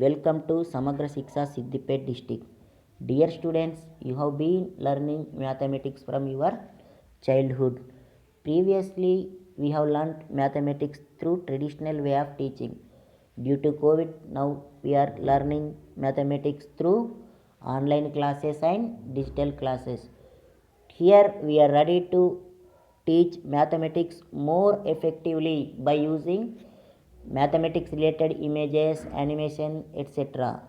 Welcome to Samagra Shiksha Siddipet district. Dear students, you have been learning mathematics from your childhood. Previously, we have learnt mathematics through traditional way of teaching. Due to COVID, now we are learning mathematics through online classes and digital classes. Here we are ready to teach mathematics more effectively by using mathematics related images, animation, etc.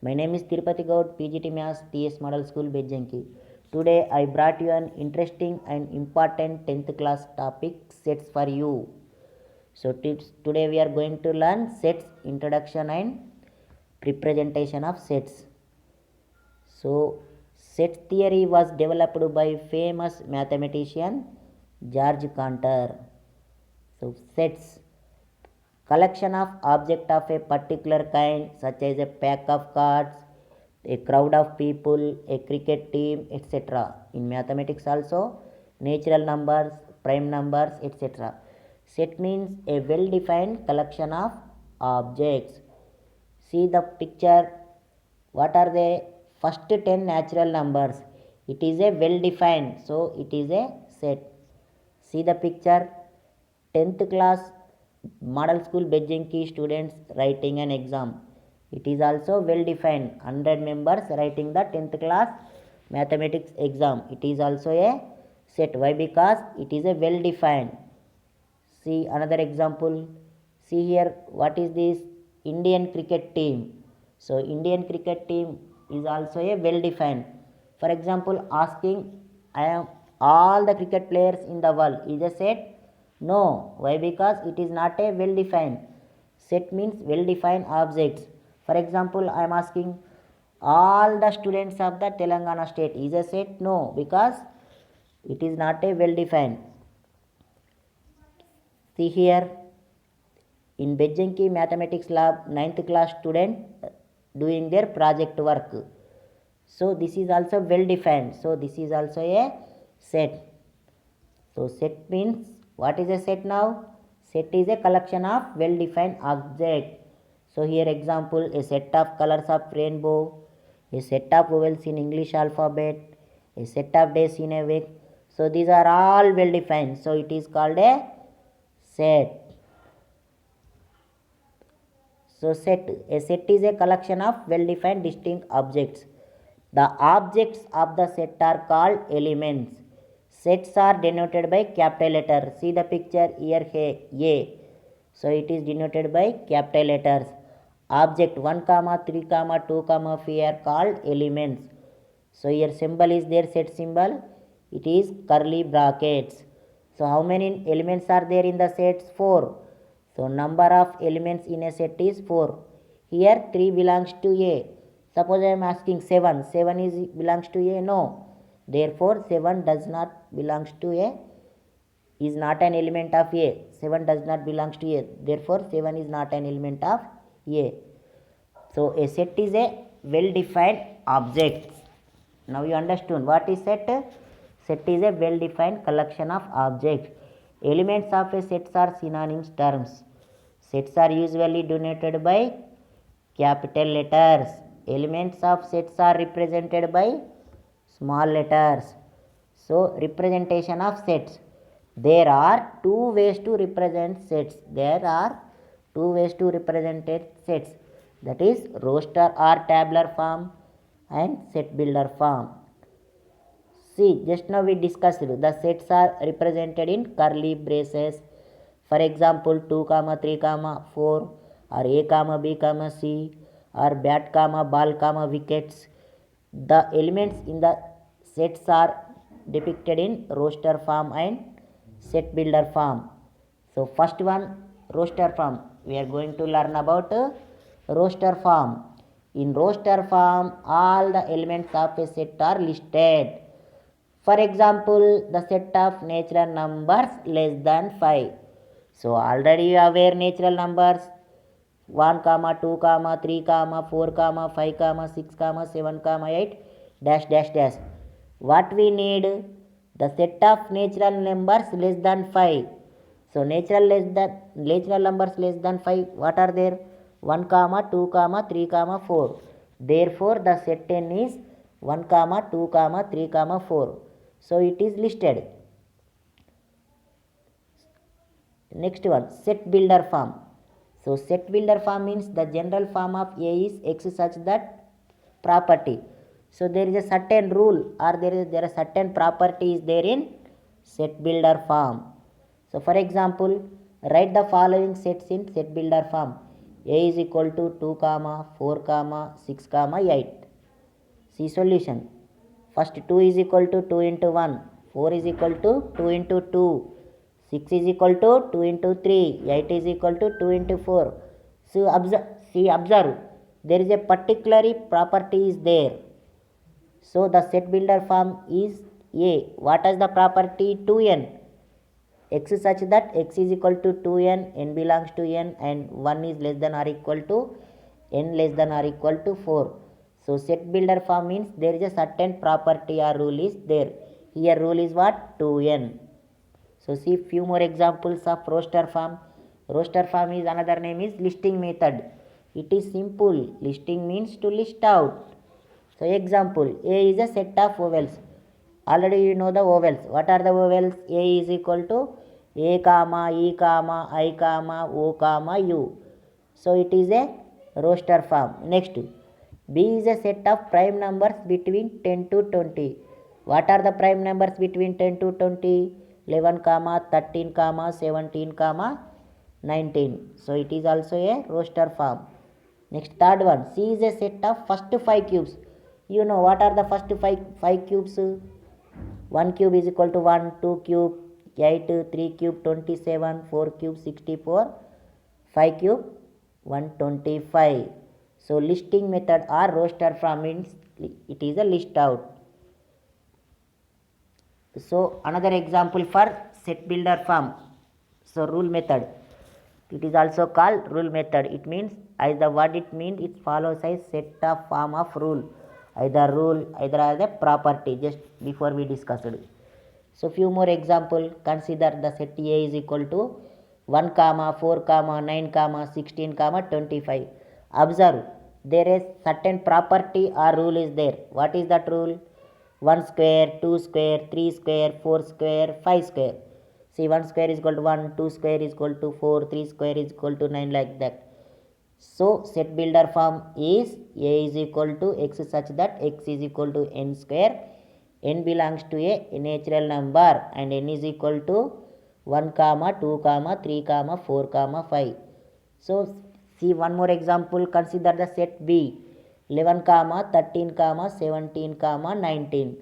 My name is Tirupati Gaud, PGT Maths, TS Model School, Bejjanki. Today I brought you an interesting and important 10th class topic, sets for you. So today we are going to learn sets, introduction and representation of sets. So set theory was developed by famous mathematician George Cantor. So sets, collection of object of a particular kind, such as a pack of cards, a crowd of people, a cricket team, etc. In mathematics also, natural numbers, prime numbers, etc. Set means a well-defined collection of objects. See the picture. What are the first 10 natural numbers? It is a well-defined, so it is a set. See the picture. 10th class model school Bejjanki students writing an exam. It is also well defined. 100 members writing the 10th class mathematics exam. It is also a set. Why? Because it is a well defined. See another example. See here, what is this? Indian cricket team. So Indian cricket team is also a well defined. For example, asking, I am all the cricket players in the world is a set. No. Why? Because it is not a well defined. Set means well defined objects. For example, I am asking all the students of the Telangana state is a set. No, because it is not a well defined. See here, in Bejjanki Mathematics Lab, 9th class student doing their project work. So this is also well defined. So this is also a set. So set means, what is a set now? Set is a collection of well defined objects. So here example, a set of colors of rainbow, a set of vowels in English alphabet, a set of days in a week. So these are all well defined. So it is called a set. So a set is a collection of well-defined distinct objects. The objects of the set are called elements. Sets are denoted by capital letter. See the picture here, A. So it is denoted by capital letters. Object 1, 3, 2, 5 are called elements. So here symbol is there, set symbol. It is curly brackets. So how many elements are there in the sets? 4. So number of elements in a set is 4. Here 3 belongs to A. Suppose I am asking 7. 7 is belongs to A? No. Therefore 7 does not belongs to A. Is not an element of A. 7 does not belongs to A. Therefore 7 is not an element of A. So a set is a well-defined object. Now you understood what is set? Set is a well-defined collection of objects. Elements of a set are synonyms terms. Sets are usually denoted by capital letters. Elements of sets are represented by small letters. So representation of sets. There are two ways to represent sets. There are two ways to represent sets. That is roster or tabular form and set builder form. See, just now we discussed the sets are represented in curly braces. For example, 2, 3, 4 or A, B, C or bat, ball, wickets. The elements in the sets are depicted in roster form and set builder form. So first one, roster form. We are going to learn about roster form. In roster form, all the elements of a set are listed. For example, the set of natural numbers less than 5. So already you are aware natural numbers 1, 2, 3, 4, 5, 6, 7, 8 dash dash dash. What we need? The set of natural numbers less than 5. So natural numbers less than 5, what are there? 1, 2, 3, 4. Therefore, the set n is 1, 2, 3, 4. So it is listed. Next one, set builder form. So set builder form means the general form of A is X such that property. So there is a certain rule or there are certain properties there in set builder form. So for example, write the following sets in set builder form. A is equal to 2, 4, 6, 8. See solution. First 2 is equal to 2 into 1. 4 is equal to 2 into 2. 6 is equal to 2 into 3. 8 is equal to 2 into 4. So observe. There is a particular property is there. So the set builder form is A. What is the property? 2n. X such that X is equal to 2n, n belongs to n, and 1 is less than or equal to n less than or equal to 4. So set builder form means there is a certain property or rule is there. Here rule is what? 2n. So see few more examples of roster form. Roster form is another name is listing method. It is simple. Listing means to list out. So example, A is a set of vowels. Already you know the vowels. What are the vowels? A is equal to A, E, I, O, U. So it is a roster form. Next, B is a set of prime numbers between 10 to 20. What are the prime numbers between 10 to 20? 11, 13, 17, 19. So it is also a roster form. Next, third one, C is a set of first 5 cubes. You know what are the first 5 cubes? 1 cube is equal to 1, 2 cube 8, 3 cube 27, 4 cube 64, 5 cube 125. So listing method or roster form means it is a list out. So another example for set builder form. So rule method. It is also called rule method. It means as the word it means it follows a set of form of rule. Either as a property just before we discussed. So few more example. Consider the set A is equal to 1, 4, 9, 16, 25. Observe there is certain property or rule is there. What is that rule? 1 square, 2 square, 3 square, 4 square, 5 square. See 1 square is equal to 1, 2 square is equal to 4, 3 square is equal to 9 like that. So set builder form is A is equal to X such that X is equal to n square. N belongs to a natural number and n is equal to 1, 2, 3, 4, 5. So see one more example. Consider the set B 11, 13, 17, 19.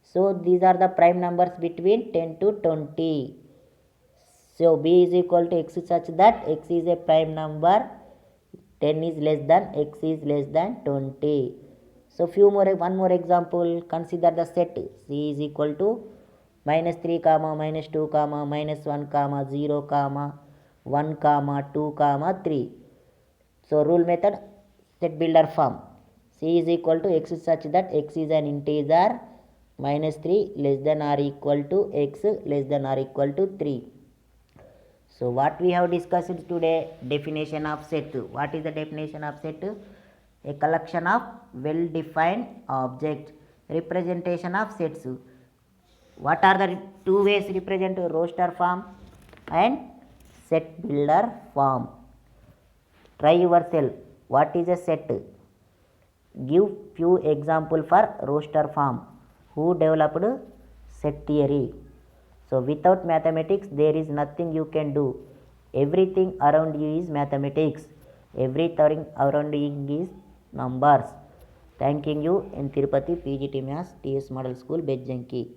So these are the prime numbers between 10 to 20. So B is equal to X such that X is a prime number, 10 is less than, X is less than 20. So one more example. Consider the set C is equal to -3, -2, -1, 0, 1, 2, 3. So rule method set builder form. C is equal to X such that X is an integer, -3 less than or equal to X less than or equal to 3. So what we have discussed today, definition of set. What is the definition of set? A collection of well-defined objects. Representation of sets. What are the two ways represent roster form and set builder form? Try yourself. What is a set? Give few example for roster form. Who developed set theory? So without mathematics there is nothing you can do. Everything around you is mathematics. Everything around you is numbers. Thanking you in Tirupati PGT Maths TS Model School Bejjanki.